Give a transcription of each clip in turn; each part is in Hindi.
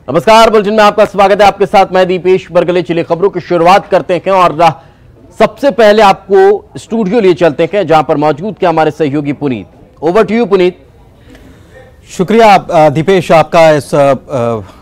नमस्कार, बुलेटिन में आपका स्वागत है। आपके साथ मैं दीपेश बरगले। चलिए खबरों की शुरुआत करते हैं और सबसे पहले आपको स्टूडियो लिए चलते हैं जहां पर मौजूद क्या हमारे सहयोगी Puneet. Over to you Puneet. शुक्रिया दीपेश, आपका इस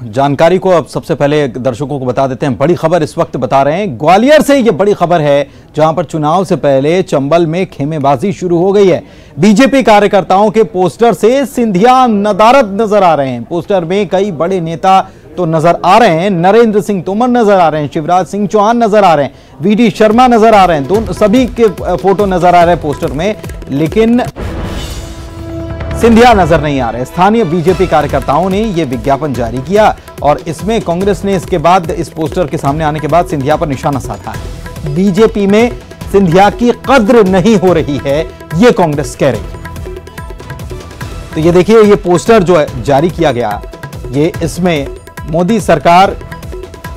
जानकारी को अब सबसे पहले दर्शकों को बता देते हैं। बड़ी खबर इस वक्त बता रहे हैं, ग्वालियर से ये बड़ी खबर है जहां पर चुनाव से पहले चंबल में खेमेबाजी शुरू हो गई है। बीजेपी कार्यकर्ताओं के पोस्टर से सिंधिया नदारद नजर आ रहे हैं। पोस्टर में कई बड़े नेता तो नजर आ रहे हैं, नरेंद्र सिंह तोमर नजर आ रहे हैं, शिवराज सिंह चौहान नजर आ रहे हैं, वीडी शर्मा नजर आ रहे हैं, दोनों सभी के फोटो नजर आ रहे हैं पोस्टर में, लेकिन सिंधिया नजर नहीं आ रहे। स्थानीय बीजेपी कार्यकर्ताओं ने यह विज्ञापन जारी किया और इसमें कांग्रेस ने इसके बाद इस पोस्टर के सामने आने के बाद सिंधिया पर निशाना साधा है। बीजेपी में सिंधिया की कद्र नहीं हो रही है, यह कांग्रेस कह रही है। तो ये देखिए, ये पोस्टर जो है जारी किया गया, ये इसमें मोदी सरकार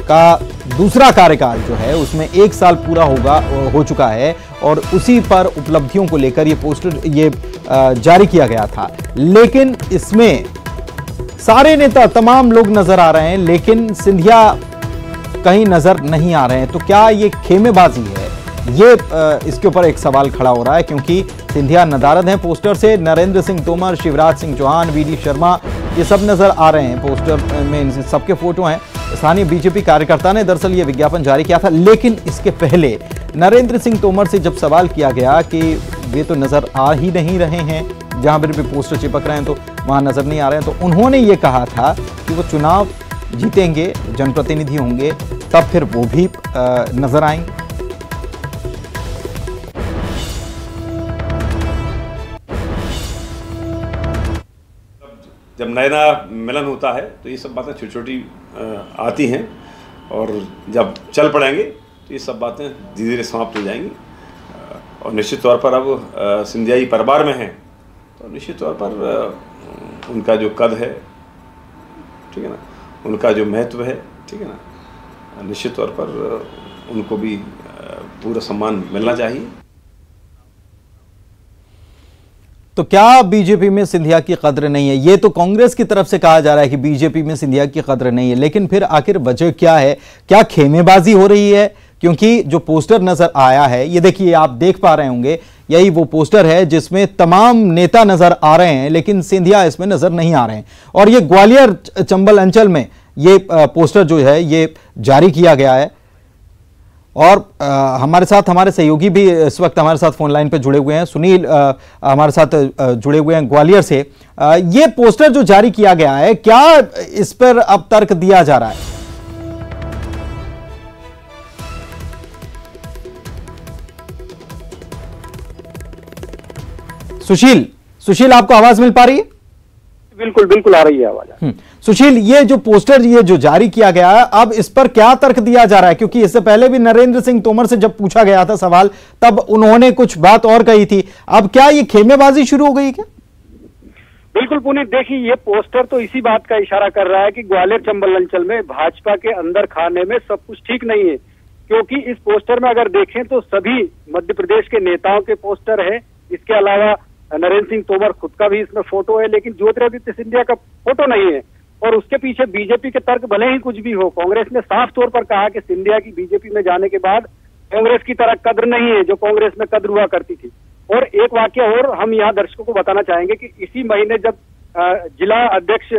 का दूसरा कार्यकाल जो है उसमें 1 साल पूरा हो चुका है और उसी पर उपलब्धियों को लेकर ये पोस्टर जारी किया गया था। लेकिन इसमें सारे नेता, तमाम लोग नजर आ रहे हैं, लेकिन सिंधिया कहीं नजर नहीं आ रहे हैं। तो क्या ये खेमेबाजी है? ये इसके ऊपर एक सवाल खड़ा हो रहा है, क्योंकि सिंधिया नदारद हैं पोस्टर से। नरेंद्र सिंह तोमर, शिवराज सिंह चौहान, वीडी शर्मा, ये सब नजर आ रहे हैं पोस्टर में, इन सबके फोटो हैं। स्थानीय बीजेपी कार्यकर्ता ने दरअसल ये विज्ञापन जारी किया था, लेकिन इसके पहले नरेंद्र सिंह तोमर से जब सवाल किया गया कि वे तो नजर आ ही नहीं रहे हैं, जहां पर भी पोस्टर चिपक रहे हैं तो वहां नजर नहीं आ रहे हैं, तो उन्होंने ये कहा था कि वो चुनाव जीतेंगे, जनप्रतिनिधि होंगे, तब फिर वो भी नजर आएंगे। जब नया मिलन होता है तो ये सब बातें छोटी छोटी आती हैं और जब चल पड़ेंगे तो ये सब बातें धीरे धीरे समाप्त हो जाएंगी। और निश्चित तौर पर अब सिंधियाई परिवार में हैं तो निश्चित तौर पर उनका जो कद है, ठीक है ना, उनका जो महत्व है, ठीक है ना, निश्चित तौर पर उनको भी पूरा सम्मान मिलना चाहिए। तो क्या बीजेपी में सिंधिया की कद्र नहीं है? ये तो कांग्रेस की तरफ से कहा जा रहा है कि बीजेपी में सिंधिया की कद्र नहीं है, लेकिन फिर आखिर वजह क्या है? क्या खेमेबाजी हो रही है? क्योंकि जो पोस्टर नजर आया है, ये देखिए, आप देख पा रहे होंगे, यही वो पोस्टर है जिसमें तमाम नेता नजर आ रहे हैं, लेकिन सिंधिया इसमें नजर नहीं आ रहे हैं। और ये ग्वालियर चंबल अंचल में ये पोस्टर जो है ये जारी किया गया है। और हमारे साथ हमारे सहयोगी भी इस वक्त हमारे साथ फोन लाइन पे जुड़े हुए हैं। सुनील हमारे साथ जुड़े हुए हैं ग्वालियर से। ये पोस्टर जो जारी किया गया है, क्या इस पर अब तर्क दिया जा रहा है? सुशील, आपको आवाज मिल पा रही है? बिल्कुल बिल्कुल आ रही है आवाज। सुशील, ये जो पोस्टर ये जो जारी किया गया है, अब इस पर क्या तर्क दिया जा रहा है? क्योंकि इससे पहले भी नरेंद्र सिंह तोमर से जब पूछा गया था सवाल, तब उन्होंने कुछ बात और कही थी। अब क्या ये खेमेबाजी शुरू हो गई क्या? बिल्कुल पुनीत, देखिए, ये पोस्टर तो इसी बात का इशारा कर रहा है कि ग्वालियर चंबल अंचल में भाजपा के अंदर खाने में सब कुछ ठीक नहीं है। क्योंकि इस पोस्टर में अगर देखें तो सभी मध्य प्रदेश के नेताओं के पोस्टर है। इसके अलावा नरेंद्र सिंह तोमर खुद का भी इसमें फोटो है, लेकिन ज्योतिरादित्य सिंधिया का फोटो नहीं है। और उसके पीछे बीजेपी के तर्क भले ही कुछ भी हो, कांग्रेस ने साफ तौर पर कहा कि सिंधिया की बीजेपी में जाने के बाद कांग्रेस की तरह कद्र नहीं है जो कांग्रेस में कद्र हुआ करती थी। और एक वाक्य और हम यहाँ दर्शकों को बताना चाहेंगे कि इसी महीने जब जिला अध्यक्ष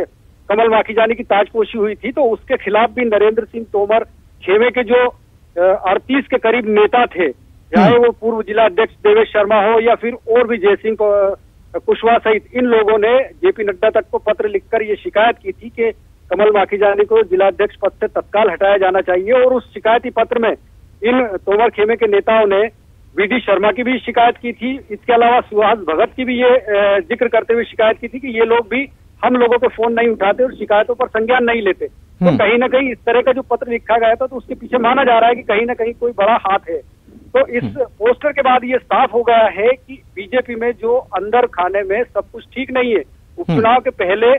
कमल माखीजानी की ताजपोशी हुई थी तो उसके खिलाफ भी नरेंद्र सिंह तोमर, खेमे के जो 38 के करीब नेता थे, चाहे वो पूर्व जिला अध्यक्ष देवेश शर्मा हो या फिर और भी जयसिंह कुशवाहा सहित इन लोगों ने जेपी नड्डा तक को पत्र लिखकर ये शिकायत की थी कि कमल माखीजानी को जिला अध्यक्ष पद से तत्काल हटाया जाना चाहिए। और उस शिकायती पत्र में इन तोमर खेमे के नेताओं ने वीडी शर्मा की भी शिकायत की थी। इसके अलावा सुहास भगत की भी ये जिक्र करते हुए शिकायत की थी कि ये लोग भी हम लोगों के फोन नहीं उठाते और शिकायतों पर संज्ञान नहीं लेते। तो कहीं ना कहीं इस तरह का जो पत्र लिखा गया था तो उसके पीछे माना जा रहा है कि कहीं ना कहीं कोई बड़ा हाथ है। तो इस पोस्टर के बाद ये साफ हो गया है कि बीजेपी में जो अंदर खाने में सब कुछ ठीक नहीं है। उपचुनाव के पहले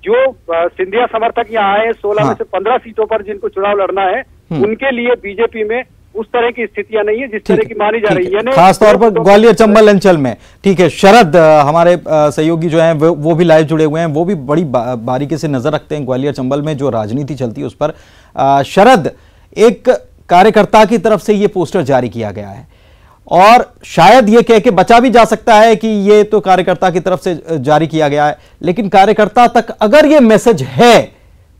जो सिंधिया समर्थक यहाँ आए 16 में से 15 सीटों पर जिनको चुनाव लड़ना है, उनके लिए बीजेपी में उस तरह की स्थितियां नहीं है जिस तरह की मानी जा रही है। खासतौर पर ग्वालियर चंबल अंचल में। ठीक है, शरद हमारे सहयोगी जो हैं वो भी लाइव जुड़े हुए हैं, वो भी बड़ी बारीकी से नजर रखते हैं ग्वालियर चंबल में जो राजनीति चलती है उस पर। शरद, एक कार्यकर्ता की तरफ से ये पोस्टर जारी किया गया है और शायद ये कह के बचा भी जा सकता है कि ये तो कार्यकर्ता की तरफ से जारी किया गया है, लेकिन कार्यकर्ता तक अगर ये मैसेज है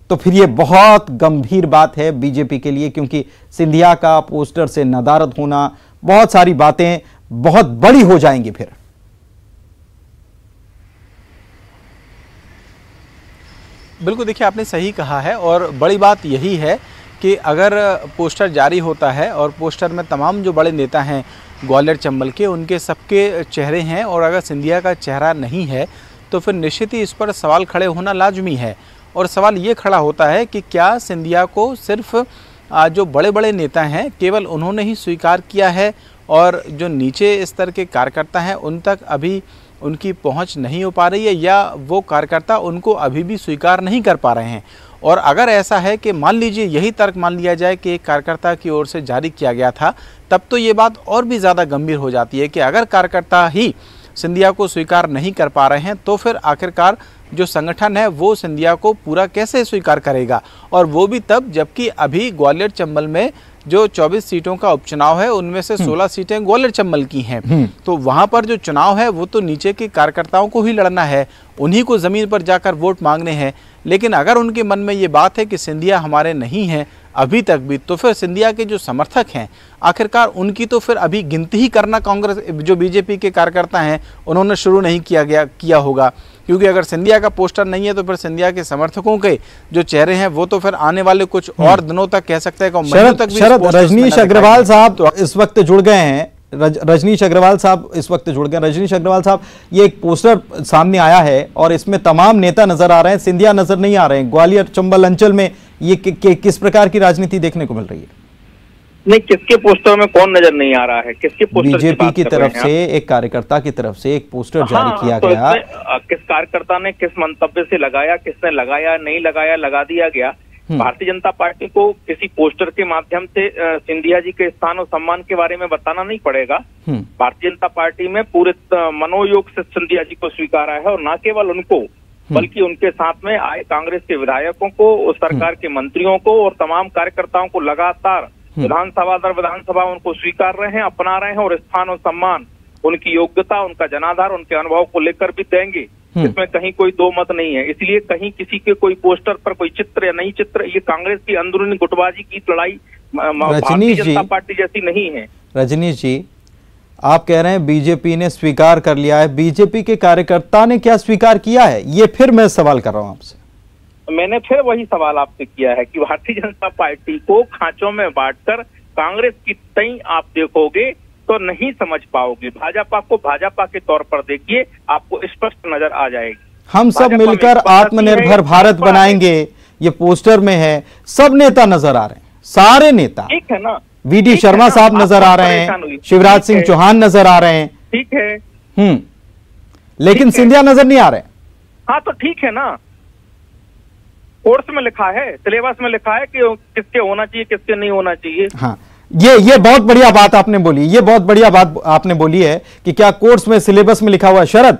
तो फिर ये बहुत गंभीर बात है बीजेपी के लिए, क्योंकि सिंधिया का पोस्टर से नदारद होना, बहुत सारी बातें बहुत बड़ी हो जाएंगी फिर। बिल्कुल, देखिए आपने सही कहा है और बड़ी बात यही है कि अगर पोस्टर जारी होता है और पोस्टर में तमाम जो बड़े नेता हैं ग्वालियर चंबल के, उनके सबके चेहरे हैं और अगर सिंधिया का चेहरा नहीं है तो फिर निश्चित ही इस पर सवाल खड़े होना लाजमी है। और सवाल ये खड़ा होता है कि क्या सिंधिया को सिर्फ जो बड़े बड़े नेता हैं केवल उन्होंने ही स्वीकार किया है और जो नीचे स्तर के कार्यकर्ता हैं उन तक अभी उनकी पहुंच नहीं हो पा रही है, या वो कार्यकर्ता उनको अभी भी स्वीकार नहीं कर पा रहे हैं। और अगर ऐसा है कि मान लीजिए यही तर्क मान लिया जाए कि एक कार्यकर्ता की ओर से जारी किया गया था, तब तो ये बात और भी ज़्यादा गंभीर हो जाती है कि अगर कार्यकर्ता ही सिंधिया को स्वीकार नहीं कर पा रहे हैं तो फिर आखिरकार जो संगठन है वो सिंधिया को पूरा कैसे स्वीकार करेगा, और वो भी तब जबकि अभी ग्वालियर चंबल में जो 24 सीटों का उपचुनाव है उनमें से 16 सीटें ग्वालियर चंबल की हैं। तो वहां पर जो चुनाव है वो तो नीचे के कार्यकर्ताओं को ही लड़ना है, उन्हीं को जमीन पर जाकर वोट मांगने हैं। लेकिन अगर उनके मन में ये बात है कि सिंधिया हमारे नहीं हैं अभी तक भी, तो फिर सिंधिया के जो समर्थक हैं आखिरकार उनकी तो फिर अभी गिनती ही करना कांग्रेस जो बीजेपी के कार्यकर्ता हैं उन्होंने शुरू नहीं किया होगा, क्योंकि अगर सिंधिया का पोस्टर नहीं है तो फिर सिंधिया के समर्थकों के जो चेहरे हैं वो तो फिर आने वाले कुछ और दिनों तक कह सकते हैं महीनों तक भी। शरद, रजनीश अग्रवाल साहब तो इस वक्त जुड़ गए हैं। रजनीश अग्रवाल साहब इस वक्त जुड़ गए। रजनीश अग्रवाल साहब, ये एक पोस्टर सामने आया है और इसमें तमाम नेता नजर आ रहे हैं, सिंधिया नजर नहीं आ रहे हैं। ग्वालियर चंबल अंचल में ये किस प्रकार की राजनीति देखने को मिल रही है? नहीं, किसके पोस्टर में कौन नजर नहीं आ रहा है? किसके पोस्टर? बीजेपी की तरफ से एक कार्यकर्ता की तरफ से एक पोस्टर जारी किया गया। किस कार्यकर्ता ने किस मंतव्य से लगाया, किसने लगाया, नहीं लगाया, लगा दिया गया। भारतीय जनता पार्टी को किसी पोस्टर के माध्यम से सिंधिया जी के स्थान और सम्मान के बारे में बताना नहीं पड़ेगा। भारतीय जनता पार्टी में पूरे मनोयोग से सिंधिया जी को स्वीकारा है, और न केवल उनको बल्कि उनके साथ में आए कांग्रेस के विधायकों को, सरकार के मंत्रियों को और तमाम कार्यकर्ताओं को लगातार विधानसभा दर विधानसभा उनको स्वीकार रहे हैं, अपना रहे हैं, और स्थान और सम्मान, उनकी योग्यता, उनका जनाधार, उनके अनुभव को लेकर भी देंगे। इसमें कहीं कोई दो मत नहीं है। इसलिए कहीं किसी के कोई पोस्टर पर कोई चित्र या नहीं चित्र, ये कांग्रेस की अंदरूनी गुटबाजी की लड़ाई भारतीय जनता पार्टी जैसी नहीं है। रजनीश जी, आप कह रहे हैं बीजेपी ने स्वीकार कर लिया है, बीजेपी के कार्यकर्ता ने क्या स्वीकार किया है? ये फिर मैं सवाल कर रहा हूं आपसे। मैंने फिर वही सवाल आपसे किया है कि भारतीय जनता पार्टी को खांचों में बांटकर कांग्रेस की तई आप देखोगे तो नहीं समझ पाओगे। भाजपा को भाजपा के तौर पर देखिए, आपको स्पष्ट नजर आ जाएगी। हम सब मिलकर आत्मनिर्भर भारत बनाएंगे, ये पोस्टर में है। सब नेता नजर आ रहे हैं, सारे नेता। ठीक है ना, वीडी शर्मा साहब नजर आ रहे हैं, शिवराज सिंह चौहान नजर आ रहे हैं। ठीक है। लेकिन सिंधिया नजर नहीं आ रहे। हाँ तो ठीक है ना, कोर्स में लिखा है, सिलेबस में लिखा है कि किसके होना चाहिए, किसके नहीं होना चाहिए। हाँ, ये बहुत बढ़िया बात आपने बोली, ये बहुत बढ़िया बात आपने बोली है कि क्या कोर्स में सिलेबस में लिखा हुआ है। शरद,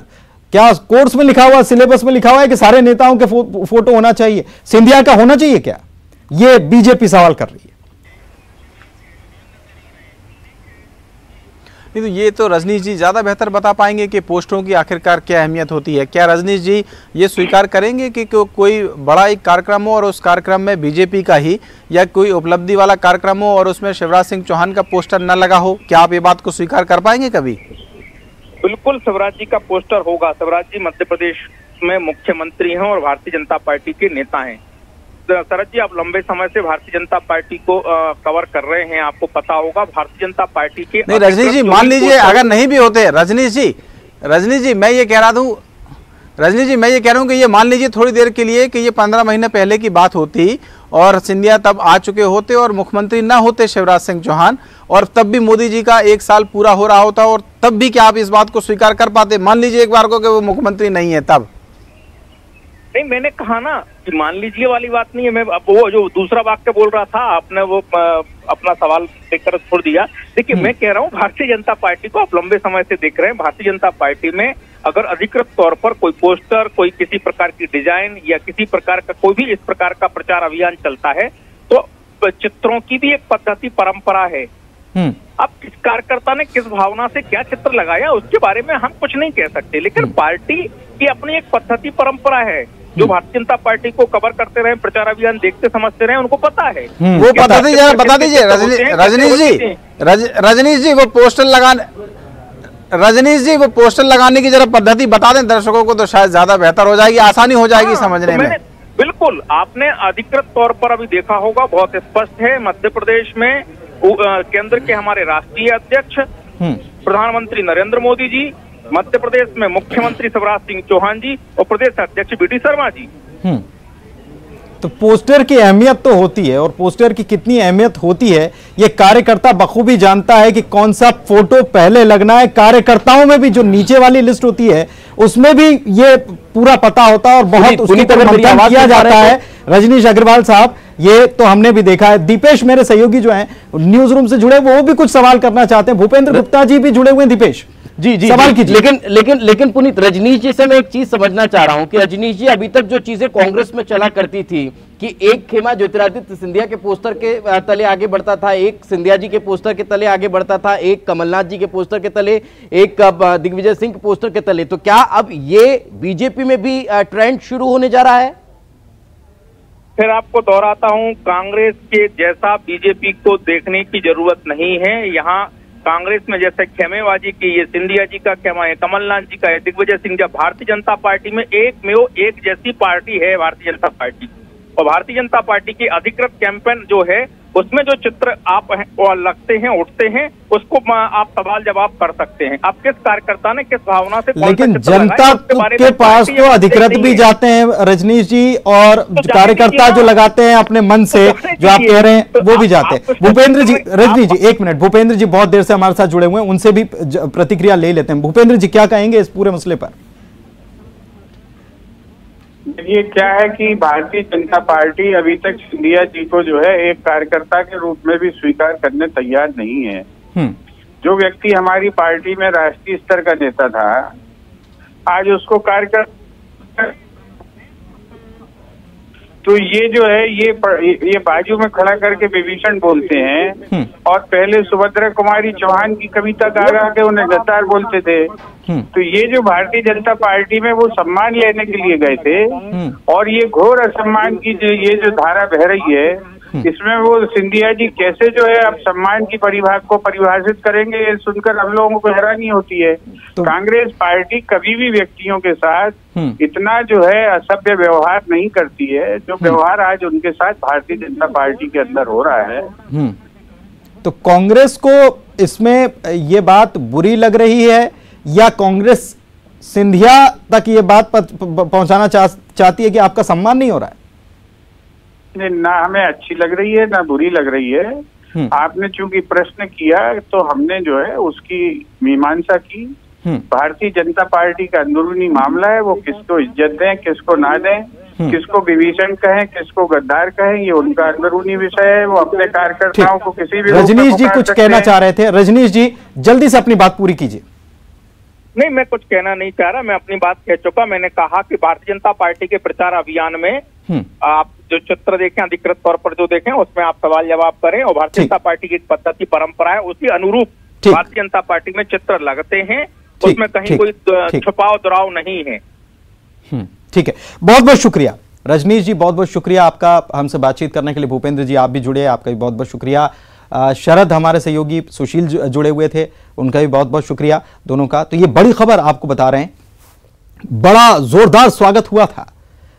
क्या कोर्स में लिखा हुआ, सिलेबस में लिखा हुआ है कि सारे नेताओं के फोटो होना चाहिए? सिंधिया का होना चाहिए क्या? ये बीजेपी सवाल कर रही है। नहीं तो ये तो रजनीश जी ज़्यादा बेहतर बता पाएंगे कि पोस्टरों की आखिरकार क्या अहमियत होती है। क्या रजनीश जी ये स्वीकार करेंगे कि कोई बड़ा एक कार्यक्रम हो और उस कार्यक्रम में बीजेपी का ही या कोई उपलब्धि वाला कार्यक्रम हो और उसमें शिवराज सिंह चौहान का पोस्टर न लगा हो? क्या आप ये बात को स्वीकार कर पाएंगे कभी? बिल्कुल शिवराज जी का पोस्टर होगा। शिवराज जी मध्य प्रदेश में मुख्यमंत्री हैं और भारतीय जनता पार्टी के नेता हैं। शरद जी, आप लंबे समय से भारतीय जनता पार्टी को कवर कर रहे हैं, आपको पता होगा भारतीय जनता पार्टी के। नहीं रजनीश जी, मान लीजिए अगर नहीं भी होते, रजनीश जी मैं ये कह रहा हूँ कि ये मान लीजिए थोड़ी देर के लिए कि ये 15 महीने पहले की बात होती और सिंधिया तब आ चुके होते और मुख्यमंत्री ना होते शिवराज सिंह चौहान, और तब भी मोदी जी का 1 साल पूरा हो रहा होता, और तब भी क्या आप इस बात को स्वीकार कर पाते? मान लीजिए एक बार को कि वो मुख्यमंत्री नहीं है तब। नहीं, मैंने कहा ना कि मान लीजिए वाली बात नहीं है। मैं वो जो दूसरा वाक्य बोल रहा था, आपने वो अपना सवाल देखकर छोड़ दिया। देखिए, मैं कह रहा हूँ भारतीय जनता पार्टी को आप लंबे समय से देख रहे हैं। भारतीय जनता पार्टी में अगर अधिकृत तौर पर कोई पोस्टर, कोई किसी प्रकार की डिजाइन या किसी प्रकार का कोई भी इस प्रकार का प्रचार अभियान चलता है तो चित्रों की भी एक पद्धति परंपरा है। अब किस कार्यकर्ता ने किस भावना से क्या चित्र लगाया उसके बारे में हम कुछ नहीं कह सकते, लेकिन पार्टी की अपनी एक पद्धति परंपरा है। जो भारतीय जनता पार्टी को कवर करते रहे, प्रचार अभियान देखते समझते रहे, उनको पता है। वो पद्धति जरा बता दीजिए रजनीश जी, वो पोस्टर लगाने की जरा पद्धति बता दें दर्शकों को, तो शायद ज्यादा बेहतर हो जाएगी, आसानी हो जाएगी समझने में। बिल्कुल, आपने अधिकृत तौर पर अभी देखा होगा, बहुत स्पष्ट है। मध्य प्रदेश में केंद्र के हमारे राष्ट्रीय अध्यक्ष प्रधानमंत्री नरेंद्र मोदी जी, मध्य प्रदेश में मुख्यमंत्री शिवराज सिंह चौहान जी और प्रदेश अध्यक्ष बीडी शर्मा जी। तो पोस्टर की अहमियत तो होती है, और पोस्टर की कितनी अहमियत होती है ये कार्यकर्ता बखूबी जानता है कि कौन सा फोटो पहले लगना है। कार्यकर्ताओं में भी जो नीचे वाली लिस्ट होती है उसमें भी ये पूरा पता होता है और बहुत उसके ऊपर मंथन किया जाता है। रजनीश अग्रवाल साहब, ये तो हमने भी देखा है। दीपेश मेरे सहयोगी जो हैं न्यूज रूम से जुड़े, वो भी कुछ सवाल करना चाहते हैं। भूपेंद्र गुप्ता जी भी जुड़े हुए हैं। दीपेश जी सवाल कीजिए। लेकिन पुनीत, रजनीश जी से मैं एक चीज समझना चाह रहा हूं कि रजनीश जी, अभी तक जो चीजें कांग्रेस में चला करती थी कि एक खेमा ज्योतिरादित्य सिंधिया के पोस्टर के तले आगे बढ़ता था, एक सिंधिया जी के पोस्टर के तले आगे बढ़ता था, एक कमलनाथ जी के पोस्टर के तले, एक दिग्विजय सिंह के पोस्टर के तले, तो क्या अब ये बीजेपी में भी ट्रेंड शुरू होने जा रहा है? फिर आपको दोहराता हूं, कांग्रेस के जैसा बीजेपी को देखने की जरूरत नहीं है। यहाँ कांग्रेस में जैसे खेमेबाजी की, ये सिंधिया जी का खेमा है, कमलनाथ जी का है, दिग्विजय सिंह जी। भारतीय जनता पार्टी में एक जैसी पार्टी है भारतीय जनता पार्टी, और भारतीय जनता पार्टी की अधिकृत कैंपेन जो है उसमें जो चित्र आप लगते हैं, उठते हैं, उसको आप सवाल जवाब कर सकते हैं। आप किस कार्यकर्ता ने किस भावना से, लेकिन जनता के पास तो अधिकृत भी जाते हैं रजनीश जी, और कार्यकर्ता जो लगाते हैं अपने मन से, जो आप कह रहे हैं वो भी जाते हैं। भूपेंद्र जी, रजनीश जी एक मिनट, भूपेंद्र जी बहुत देर से हमारे साथ जुड़े हुए हैं, उनसे भी प्रतिक्रिया ले लेते हैं। भूपेंद्र जी क्या कहेंगे इस पूरे मसले पर? ये क्या है कि भारतीय जनता पार्टी अभी तक सिंधिया जी को जो है एक कार्यकर्ता के रूप में भी स्वीकार करने तैयार नहीं है। जो व्यक्ति हमारी पार्टी में राष्ट्रीय स्तर का नेता था, आज उसको कार्यकर्ता, तो ये जो है ये बाजू में खड़ा करके विभीषण बोलते हैं, और पहले सुभद्रा कुमारी चौहान की कविता गा के उन्हें गद्दार बोलते थे। तो ये जो भारतीय जनता पार्टी में वो सम्मान लेने के लिए गए थे, और ये घोर असम्मान की ये जो धारा बह रही है, इसमें वो सिंधिया जी कैसे जो है अब सम्मान की परिभाषा को परिभाषित करेंगे, ये सुनकर हम लोगों को हैरानी होती है। तो कांग्रेस पार्टी कभी भी व्यक्तियों के साथ इतना जो है असभ्य व्यवहार नहीं करती है, जो व्यवहार आज उनके साथ भारतीय जनता पार्टी के अंदर हो रहा है। तो कांग्रेस को इसमें ये बात बुरी लग रही है, या कांग्रेस सिंधिया तक ये बात पहुंचाना चाहती है कि आपका सम्मान नहीं हो रहा है? ना हमें अच्छी लग रही है ना बुरी लग रही है। आपने चूंकि प्रश्न किया तो हमने जो है उसकी मीमांसा की। भारतीय जनता पार्टी का अंदरूनी मामला है, वो किसको इज्जत दें किसको ना दें, किसको विभीषण कहें किसको गद्दार कहें, ये उनका अंदरूनी विषय है। वो अपने कार्यकर्ताओं को किसी भी रजनीश जी कुछ कहना चाह रहे थे। रजनीश जी जल्दी से अपनी बात पूरी कीजिए। नहीं, मैं कुछ कहना नहीं चाह रहा, मैं अपनी बात कह चुका। मैंने कहा कि भारतीय जनता पार्टी के प्रचार अभियान में आप जो चित्र देखें, अधिकृत तौर पर जो देखें, उसमें आप सवाल जवाब करें, और भारतीय जनता पार्टी की एक पद्धति परंपरा है, उसी अनुरूप भारतीय जनता पार्टी में चित्र लगते हैं, उसमें कहीं कोई छुपाव दुराव नहीं है। ठीक है, बहुत बहुत शुक्रिया रजनीश जी, बहुत बहुत शुक्रिया आपका हमसे बातचीत करने के लिए। भूपेंद्र जी आप भी जुड़े, आपका भी बहुत बहुत शुक्रिया। शरद हमारे सहयोगी सुशील जुड़े हुए थे, उनका भी बहुत बहुत शुक्रिया दोनों का। तो ये बड़ी खबर आपको बता रहे हैं, बड़ा जोरदार स्वागत हुआ था।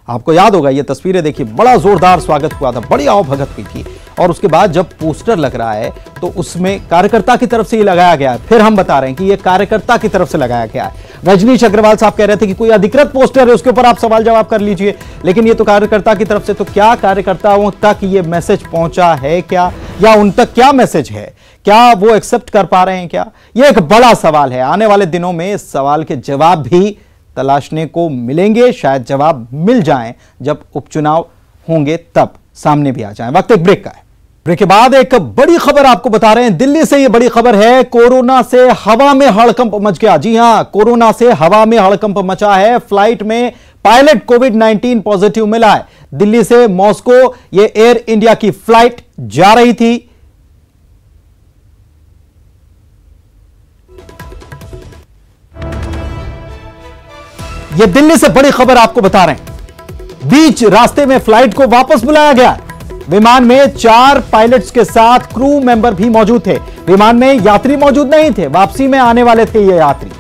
आपको याद होगा ये तस्वीरें देखिए, बड़ा जोरदार स्वागत हुआ था, बड़ी आवभगत हुई थी। और उसके बाद जब पोस्टर लग रहा है तो उसमें कार्यकर्ता की तरफ से ये लगाया गया है। फिर हम बता रहे हैं कि ये कार्यकर्ता की तरफ से लगाया गया है। रजनीश अग्रवाल साहब कह रहे थे कि कोई अधिकृत पोस्टर है उसके ऊपर आप सवाल जवाब कर लीजिए, लेकिन ये तो कार्यकर्ता की तरफ से। तो क्या कार्यकर्ताओं तक ये मैसेज पहुंचा है क्या, या उन तक क्या मैसेज है, क्या वो एक्सेप्ट कर पा रहे हैं क्या? ये एक बड़ा सवाल है। आने वाले दिनों में इस सवाल के जवाब भी तलाशने को मिलेंगे, शायद जवाब मिल जाएं जब उपचुनाव होंगे तब सामने भी आ जाएं। वक्त एक ब्रेक का है। ब्रेक के बाद एक बड़ी खबर आपको बता रहे हैं, दिल्ली से ये बड़ी खबर है। कोरोना से हवा में हड़कंप मच गया। जी हां, कोरोना से हवा में हड़कंप मचा है। फ्लाइट में पायलट कोविड-19 पॉजिटिव मिला है। दिल्ली से मॉस्को ये एयर इंडिया की फ्लाइट जा रही थी। ये दिल्ली से बड़ी खबर आपको बता रहे हैं। बीच रास्ते में फ्लाइट को वापस बुलाया गया। विमान में 4 पायलट्स के साथ क्रू मेंबर भी मौजूद थे। विमान में यात्री मौजूद नहीं थे, वापसी में आने वाले थे ये यात्री।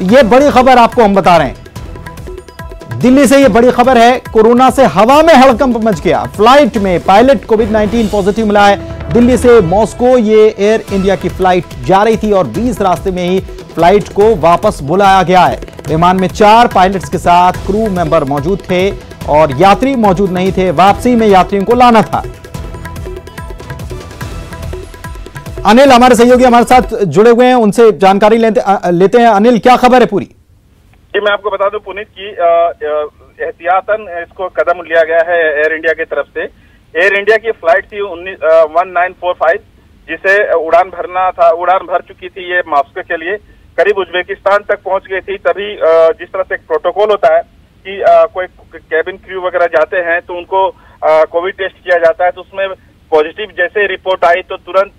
ये बड़ी खबर आपको हम बता रहे हैं। दिल्ली से ये बड़ी खबर है, कोरोना से हवा में हड़कंप मच गया। फ्लाइट में पायलट कोविड-19 पॉजिटिव मिला है। दिल्ली से मॉस्को ये एयर इंडिया की फ्लाइट जा रही थी और 20 रास्ते में ही फ्लाइट को वापस बुलाया गया है। विमान में 4 पायलट्स के साथ क्रू मेंबर मौजूद थे और यात्री मौजूद नहीं थे। वापसी में यात्रियों को लाना था। अनिल हमारे सहयोगी हमारे साथ जुड़े हुए हैं, उनसे जानकारी लेते हैं। अनिल, क्या खबर है पूरी? जी, मैं आपको बता दूं पुनीत की एहतियातन इसको कदम लिया गया है एयर इंडिया की तरफ से। एयर इंडिया की फ्लाइट थी 1945 जिसे उड़ान भर चुकी थी ये मॉस्को के लिए, करीब उज्बेकिस्तान तक पहुंच गई थी। तभी जिस तरह से एक प्रोटोकॉल होता है कि कोई कैबिन क्रू वगैरह जाते हैं तो उनको कोविड टेस्ट किया जाता है, तो उसमें पॉजिटिव जैसे रिपोर्ट आई तो तुरंत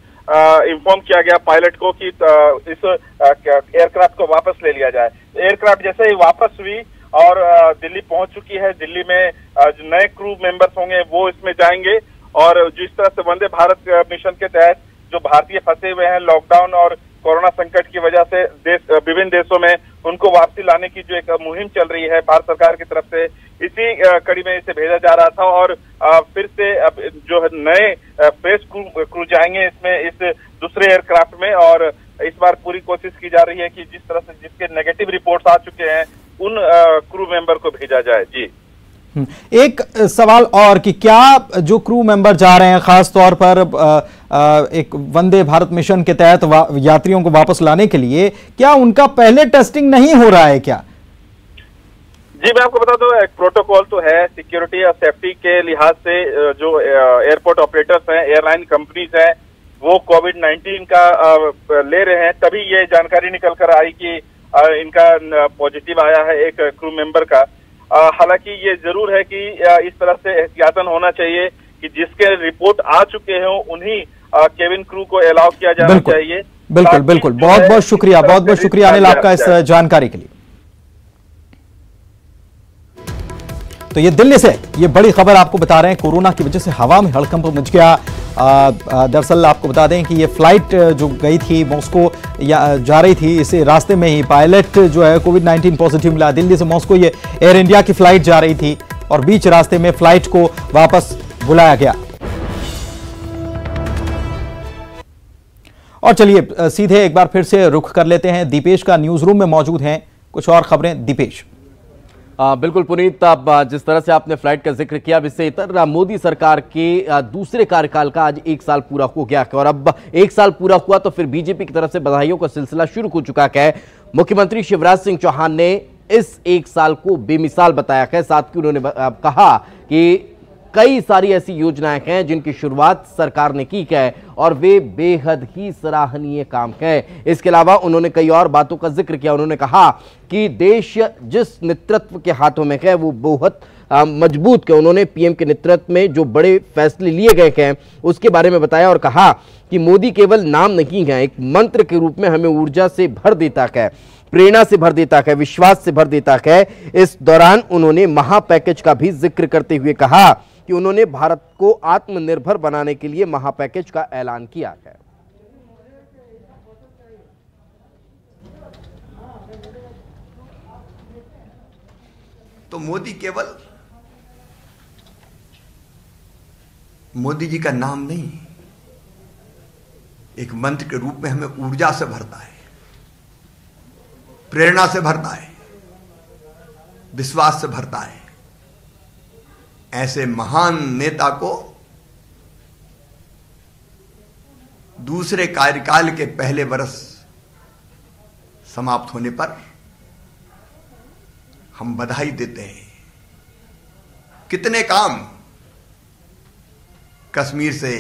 इन्फॉर्म किया गया पायलट को कि इस एयरक्राफ्ट को वापस ले लिया जाए। एयरक्राफ्ट जैसे ही वापस हुई और दिल्ली पहुंच चुकी है, दिल्ली में जो नए क्रू मेंबर्स होंगे वो इसमें जाएंगे और जिस तरह से वंदे भारत मिशन के तहत जो भारतीय फंसे हुए हैं लॉकडाउन और कोरोना संकट की वजह से विभिन्न देशों में, उनको वापसी लाने की जो एक मुहिम चल रही है भारत सरकार की तरफ से, इसी कड़ी में इसे भेजा जा रहा था। और फिर से अब जो नए फ्रेश क्रू जाएंगे इसमें, इस दूसरे एयरक्राफ्ट में, और इस बार पूरी कोशिश की जा रही है कि जिस तरह से जिसके नेगेटिव रिपोर्ट्स आ चुके हैं उन क्रू मेंबर को भेजा जाए। जी, एक सवाल और कि क्या जो क्रू मेंबर जा रहे हैं खास तौर पर एक वंदे भारत मिशन के तहत यात्रियों को वापस लाने के लिए, क्या उनका पहले टेस्टिंग नहीं हो रहा है क्या? जी, मैं आपको बता दूं, एक प्रोटोकॉल तो है सिक्योरिटी और सेफ्टी के लिहाज से। जो एयरपोर्ट ऑपरेटर्स हैं, एयरलाइन कंपनीज हैं, वो कोविड-19 का ले रहे हैं। तभी ये जानकारी निकल कर आई कि इनका पॉजिटिव आया है एक क्रू मेंबर का। हालांकि ये जरूर है कि इस तरह से एहतियातन होना चाहिए कि जिसके रिपोर्ट आ चुके हों उन्हीं केबिन क्रू को अलाउ किया जाना चाहिए। बिल्कुल बिल्कुल, बहुत बहुत शुक्रिया अनिल आपका इस जानकारी के लिए। तो ये दिल्ली से ये बड़ी खबर आपको बता रहे हैं, कोरोना की वजह से हवा में हड़कंप मच गया। दरअसल आपको बता दें कि ये फ्लाइट जो गई थी मॉस्को जा रही थी, इसे रास्ते में ही पायलट जो है कोविड-19 पॉजिटिव मिला। दिल्ली से मॉस्को ये एयर इंडिया की फ्लाइट जा रही थी और बीच रास्ते में फ्लाइट को वापस बुलाया गया। और चलिए सीधे एक बार फिर से रुख कर लेते हैं, दीपेश का न्यूज रूम में मौजूद हैं कुछ और खबरें। दीपेश। बिल्कुल पुनीत, अब जिस तरह से आपने फ्लाइट का जिक्र किया, इससे इतर मोदी सरकार के दूसरे कार्यकाल का आज 1 साल पूरा हो गया है और अब 1 साल पूरा हुआ तो फिर बीजेपी की तरफ से बधाइयों का सिलसिला शुरू हो चुका है। मुख्यमंत्री शिवराज सिंह चौहान ने इस 1 साल को बेमिसाल बताया है। साथ ही उन्होंने कहा कि कई सारी ऐसी योजनाएं हैं जिनकी शुरुआत सरकार ने की है और वे बेहद ही सराहनीय काम है। इसके अलावा उन्होंने कई और बातों का जिक्र किया। उन्होंने कहा कि देश जिस नेतृत्व के हाथों में है वो बहुत मजबूत है। उन्होंने पीएम के नेतृत्व में जो बड़े फैसले लिए गए हैं उसके बारे में बताया और कहा कि मोदी केवल नाम नहीं है, एक मंत्र के रूप में हमें ऊर्जा से भर देता है, प्रेरणा से भर देता है, विश्वास से भर देता है। इस दौरान उन्होंने महा पैकेज का भी जिक्र करते हुए कहा कि उन्होंने भारत को आत्मनिर्भर बनाने के लिए महा पैकेज का ऐलान किया है। तो मोदी केवल मोदी जी का नाम नहीं, एक मंत्र के रूप में हमें ऊर्जा से भरता है, प्रेरणा से भरता है, विश्वास से भरता है। ऐसे महान नेता को दूसरे कार्यकाल के पहले वर्ष समाप्त होने पर हम बधाई देते हैं। कितने काम कश्मीर से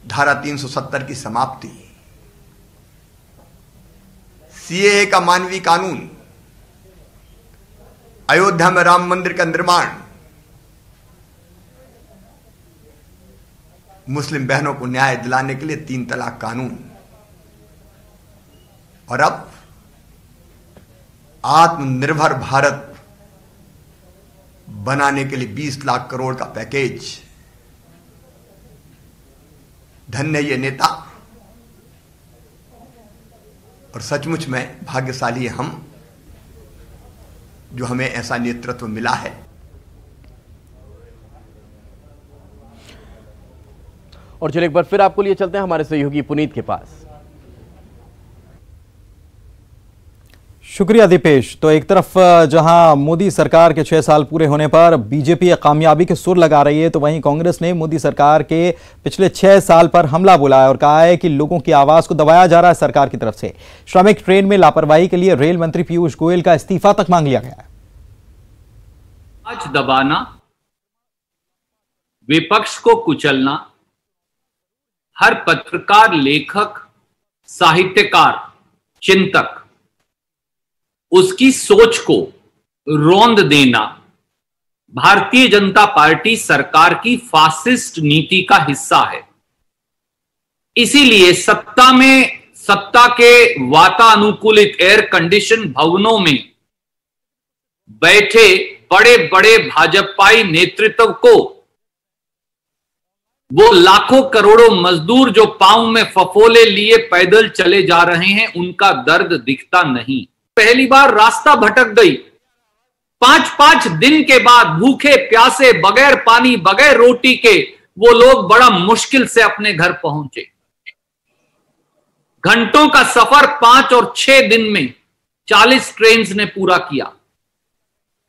धारा 370 की समाप्ति, सीएए का मानवीय कानून, अयोध्या में राम मंदिर का निर्माण, मुस्लिम बहनों को न्याय दिलाने के लिए 3 तलाक कानून, और अब आत्मनिर्भर भारत बनाने के लिए 20 लाख करोड़ का पैकेज। धन्य ये नेता, और सचमुच में भाग्यशाली हम जो हमें ऐसा नेतृत्व मिला है। और चलिए एक बार फिर आपको लिए चलते हैं हमारे सहयोगी पुनीत के पास। शुक्रिया दीपेश। तो एक तरफ जहां मोदी सरकार के 6 साल पूरे होने पर बीजेपी कामयाबी के सुर लगा रही है, तो वहीं कांग्रेस ने मोदी सरकार के पिछले 6 साल पर हमला बोला है और कहा है कि लोगों की आवाज को दबाया जा रहा है सरकार की तरफ से। श्रमिक ट्रेन में लापरवाही के लिए रेल मंत्री पीयूष गोयल का इस्तीफा तक मांग लिया गया है। आज दबाना, विपक्ष को कुचलना, हर पत्रकार, लेखक, साहित्यकार, चिंतक, उसकी सोच को रौंद देना भारतीय जनता पार्टी सरकार की फासिस्ट नीति का हिस्सा है। इसीलिए सत्ता के वातानुकूलित एयर कंडीशन भवनों में बैठे बड़े बड़े भाजपाई नेतृत्व को वो लाखों करोड़ों मजदूर जो पांव में फफोले लिए पैदल चले जा रहे हैं, उनका दर्द दिखता नहीं। पहली बार रास्ता भटक गई, 5-5 दिन के बाद भूखे प्यासे, बगैर पानी, बगैर रोटी के वो लोग बड़ा मुश्किल से अपने घर पहुंचे। घंटों का सफर 5 और 6 दिन में 40 ट्रेन ने पूरा किया।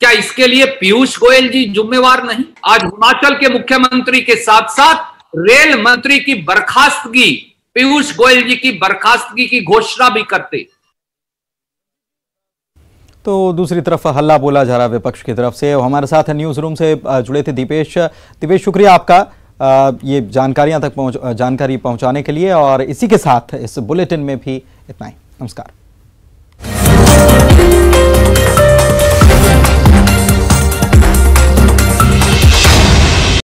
क्या इसके लिए पीयूष गोयल जी जिम्मेवार नहीं? आज हिमाचल के मुख्यमंत्री के साथ साथ रेल मंत्री की बर्खास्तगी, पीयूष गोयल जी की बर्खास्तगी की घोषणा भी करते। तो दूसरी तरफ हल्ला बोला जा रहा है विपक्ष की तरफ से। हमारे साथ न्यूज रूम से जुड़े थे दीपेश। शुक्रिया आपका ये जानकारी पहुंचाने के लिए, और इसी के साथ इस बुलेटिन में भी इतना ही। नमस्कार।